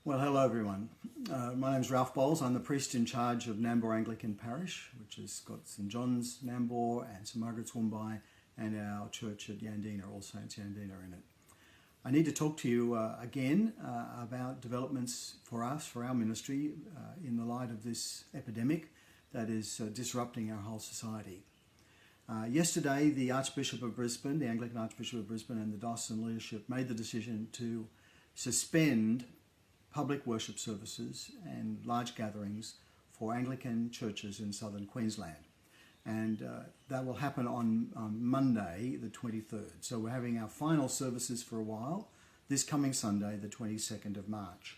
Well, hello everyone. My name is Ralph Bowles. I'm the priest in charge of Nambour Anglican Parish, which has got St John's Nambour and St Margaret's Woombye, and our church at Yandina, All Saints Yandina, in it. I need to talk to you again about developments for us, for our ministry, in the light of this epidemic that is disrupting our whole society. Yesterday, the Archbishop of Brisbane, the Anglican Archbishop of Brisbane, and the diocesan leadership made the decision to suspend public worship services and large gatherings for Anglican churches in southern Queensland. And that will happen on Monday, the 23rd. So we're having our final services for a while, this coming Sunday, the 22nd of March.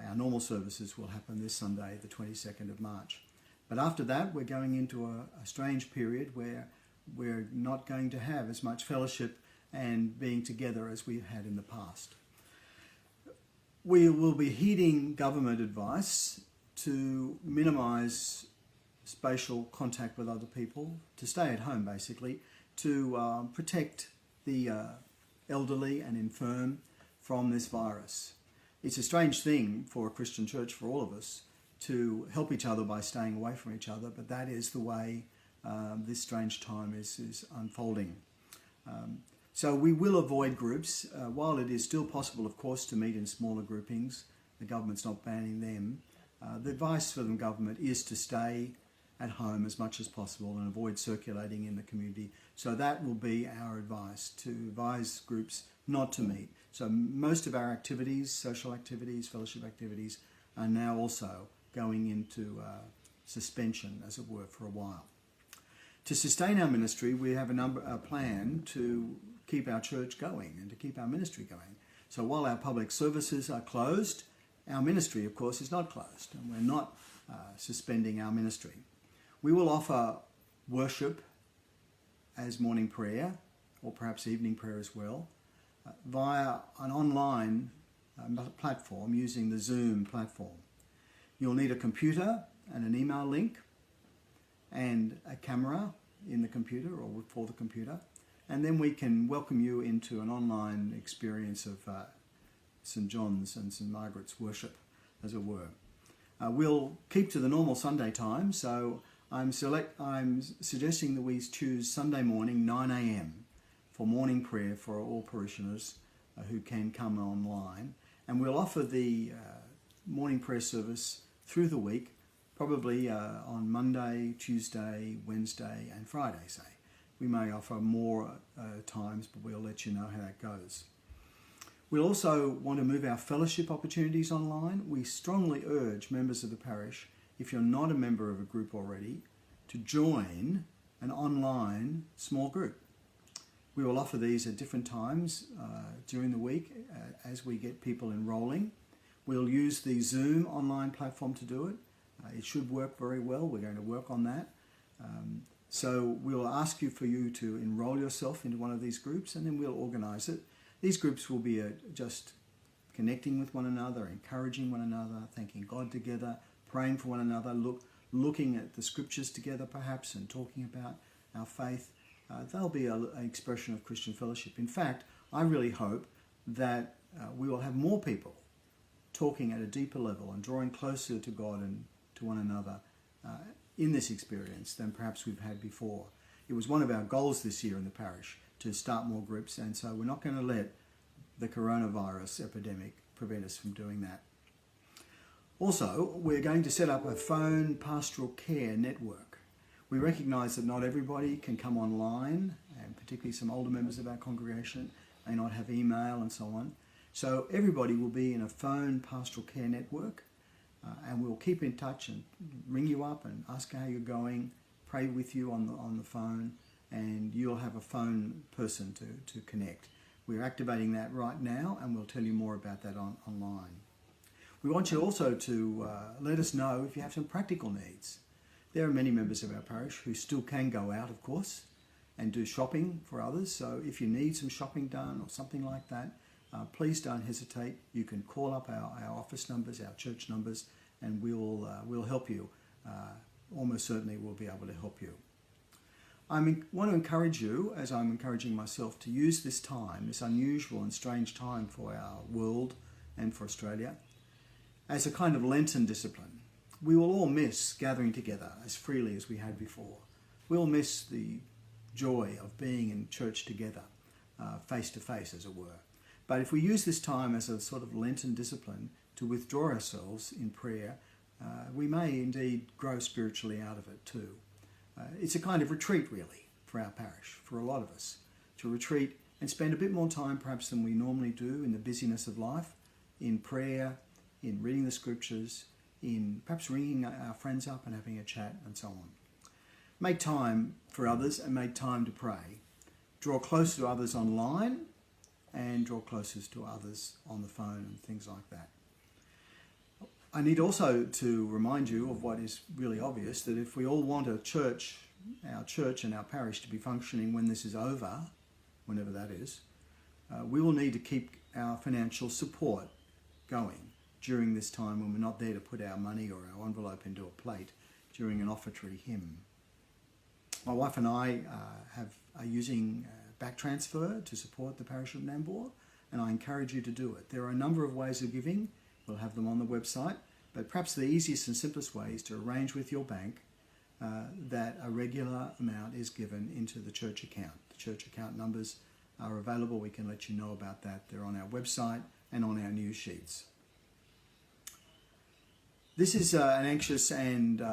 Our normal services will happen this Sunday, the 22nd of March. But after that, we're going into a strange period where we're not going to have as much fellowship and being together as we've had in the past. We will be heeding government advice to minimise spatial contact with other people, to stay at home basically, to protect the elderly and infirm from this virus. It's a strange thing for a Christian church, for all of us, to help each other by staying away from each other, but that is the way this strange time is unfolding. So we will avoid groups, while it is still possible, of course, to meet in smaller groupings. The government's not banning them. The advice for the government is to stay at home as much as possible and avoid circulating in the community. So that will be our advice, to advise groups not to meet. So most of our activities, social activities, fellowship activities, are now also going into suspension, as it were, for a while. To sustain our ministry, we have a plan to keep our church going and to keep our ministry going. So while our public services are closed, our ministry, of course, is not closed, and we're not suspending our ministry. We will offer worship as morning prayer, or perhaps evening prayer as well, via an online platform using the Zoom platform. You'll need a computer and an email link and a camera in the computer or for the computer, and then we can welcome you into an online experience of St John's and St Margaret's worship, as it were. We'll keep to the normal Sunday time, so I'm suggesting that we choose Sunday morning 9 a.m. for morning prayer for all parishioners who can come online, and we'll offer the morning prayer service through the week, probably on Monday, Tuesday, Wednesday and Friday, say. We may offer more times, but we'll let you know how that goes. We also want to move our fellowship opportunities online. We strongly urge members of the parish, if you're not a member of a group already, to join an online small group. We will offer these at different times during the week as we get people enrolling. We'll use the Zoom online platform to do it. It should work very well. We're going to work on that. So we'll ask you to enroll yourself into one of these groups, and then we'll organise it. These groups will be just connecting with one another, encouraging one another, thanking God together, praying for one another, looking at the scriptures together perhaps, and talking about our faith. They'll be an expression of Christian fellowship. In fact, I really hope that we will have more people talking at a deeper level and drawing closer to God and to one another in this experience than perhaps we've had before. It was one of our goals this year in the parish to start more groups, and so we're not going to let the coronavirus epidemic prevent us from doing that. Also, we're going to set up a phone pastoral care network. We recognise that not everybody can come online, and particularly some older members of our congregation may not have email and so on. So everybody will be in a phone pastoral care network, and we'll keep in touch and ring you up and ask how you're going, pray with you on the phone, and you'll have a phone person to connect. We're activating that right now, and we'll tell you more about that online. We want you also to let us know if you have some practical needs. There are many members of our parish who still can go out, of course, and do shopping for others. So if you need some shopping done or something like that, please don't hesitate. You can call up our office numbers, our church numbers, and we'll help you. Almost certainly we'll be able to help you. I want to encourage you, as I'm encouraging myself, to use this time, this unusual and strange time for our world and for Australia, as a kind of Lenten discipline. We will all miss gathering together as freely as we had before. We'll miss the joy of being in church together, face to face, as it were. But if we use this time as a sort of Lenten discipline to withdraw ourselves in prayer, we may indeed grow spiritually out of it too. It's a kind of retreat, really, for our parish, for a lot of us, to retreat and spend a bit more time perhaps than we normally do in the busyness of life, in prayer, in reading the scriptures, in perhaps ringing our friends up and having a chat and so on. Make time for others and make time to pray. Draw closer to others online and draw closest to others on the phone and things like that. I need also to remind you of what is really obvious, that if we all want our church and our parish to be functioning when this is over, whenever that is, we will need to keep our financial support going during this time when we're not there to put our money or our envelope into a plate during an offertory hymn. My wife and I are using back transfer to support the parish of Nambour, and I encourage you to do it. There are a number of ways of giving. We'll have them on the website, but perhaps the easiest and simplest way is to arrange with your bank that a regular amount is given into the church account. The church account numbers are available. We can let you know about that. They're on our website and on our news sheets. This is an anxious and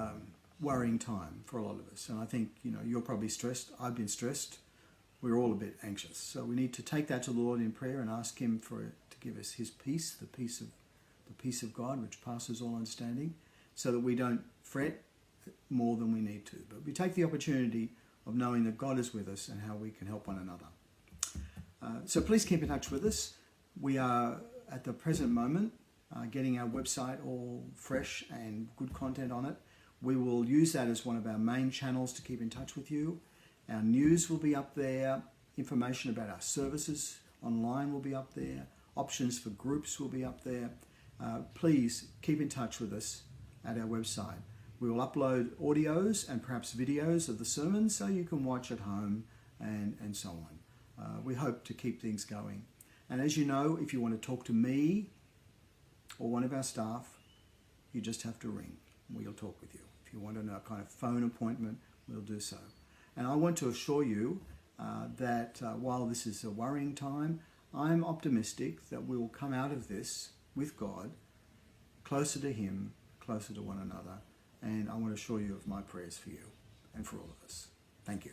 worrying time for a lot of us, and I think you're probably stressed. I've been stressed. We're all a bit anxious, so we need to take that to the Lord in prayer and ask Him to give us His peace, the peace of God, which passes all understanding, so that we don't fret more than we need to. But we take the opportunity of knowing that God is with us and how we can help one another. So please keep in touch with us. We are, at the present moment, getting our website all fresh and good content on it. We will use that as one of our main channels to keep in touch with you. Our news will be up there. Information about our services online will be up there. Options for groups will be up there. Please keep in touch with us at our website. We will upload audios and perhaps videos of the sermons so you can watch at home and so on. We hope to keep things going. And as you know, if you want to talk to me or one of our staff, you just have to ring. We'll talk with you. If you want a kind of phone appointment, we'll do so. And I want to assure you that while this is a worrying time, I'm optimistic that we will come out of this with God, closer to Him, closer to one another. And I want to assure you of my prayers for you and for all of us. Thank you.